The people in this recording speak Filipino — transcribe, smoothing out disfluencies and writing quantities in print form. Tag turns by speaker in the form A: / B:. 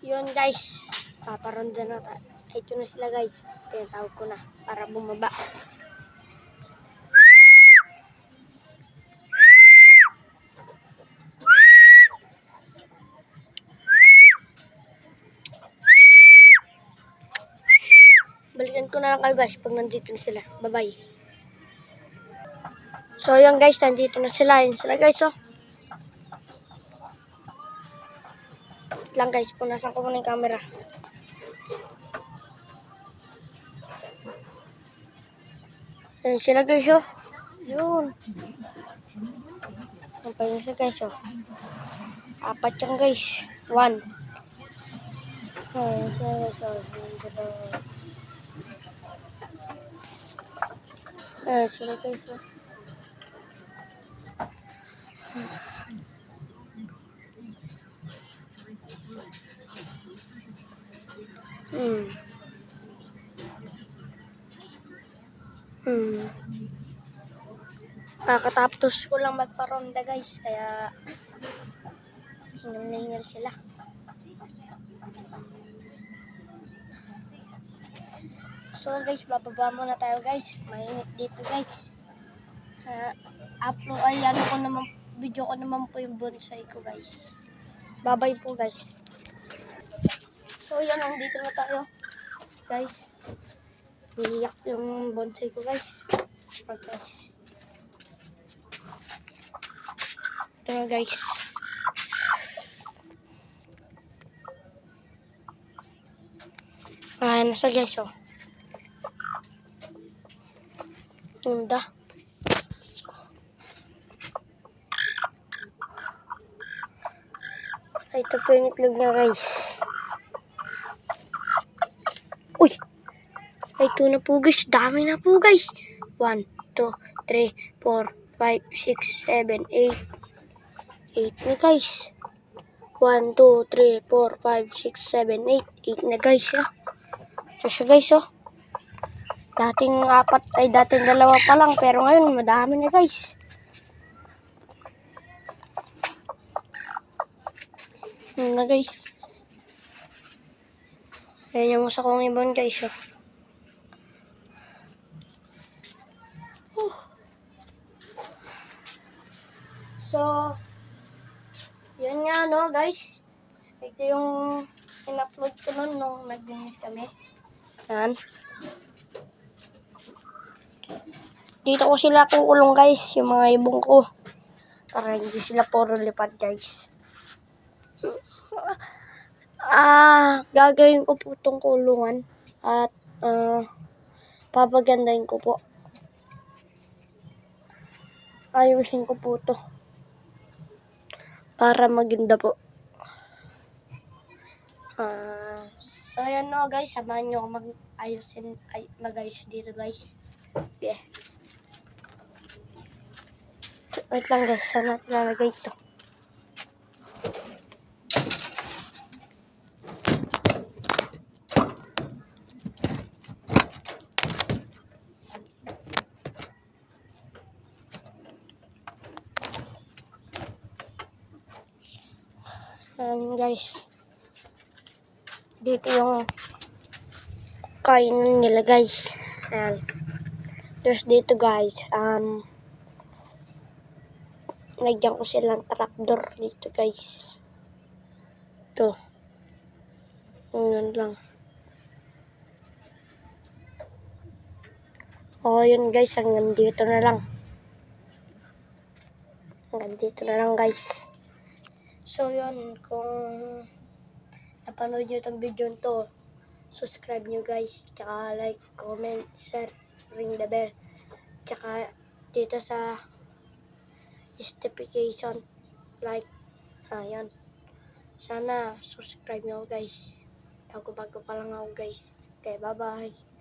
A: Yun guys, paparonda na tayo. Ito na sila guys. Tinatawag ko na para bumaba. Balikan ko na lang kayo guys pag nandito na sila. Bye-bye. So yun guys, nandito na sila. Yun sila guys oh. Wait lang guys, punasan ko muna yung camera. Yun sila guys oh. Yun. Ang pa yun sila guys oh. 4 yan guys. 1. Ayun sila guys oh. Ayun sila guys oh. Kakatapos ko lang magparonda guys, kaya hingal sila. So guys, bababa muna tayo guys. Mainit dito guys. Upload ay video ko naman po yung bonsai ko guys. Bye-bye po guys. So yan, nandito na tayo guys. Niyak yung bonsai ko guys. Guys. Ito na guys. Nasa guys oh. Ganda. Ito po yung itlog niya guys. Uy! Ito na po guys. Dami na po guys. 1, 2, 3, 4, 5, 6, 7, 8. 8 na guys. 1, 2, 3, 4, 5, 6, 7, 8. 8 na guys ya. Ito siya guys oh. Dating 2 pa lang. Pero ngayon madami na guys. Yun na guys. Ayan yung usa kong ibon guys oh. So, yun nga no guys. Ito yung in-upload ko nun nung nag-dinis kami. Yan. Dito ko sila kukulong guys, yung mga ibong ko. Para hindi sila puro lipad guys. Gagawin ko po itong kulungan. At papagandahin ko po. Ayusin ko po ito. Para maganda po. So yan no guys, samahan nyo ako mag-ayos dito guys. Yeah. Wait lang guys, saan natin lalagay ito? Guys, dito yung kain nila guys. Ayan. There's dito guys. Nagyan ko silang trapdoor dito guys. Ito. Yun lang. Yun guys. Hanggang dito na lang. Hanggang dito na lang guys. So yun. Kung napanood nyo itong video to, subscribe nyo guys. Tsaka like, comment, share, ring the bell. Tsaka dito sa notification, like, yan. Sana subscribe nyo guys. Bago pa lang ako guys. Okay, bye bye.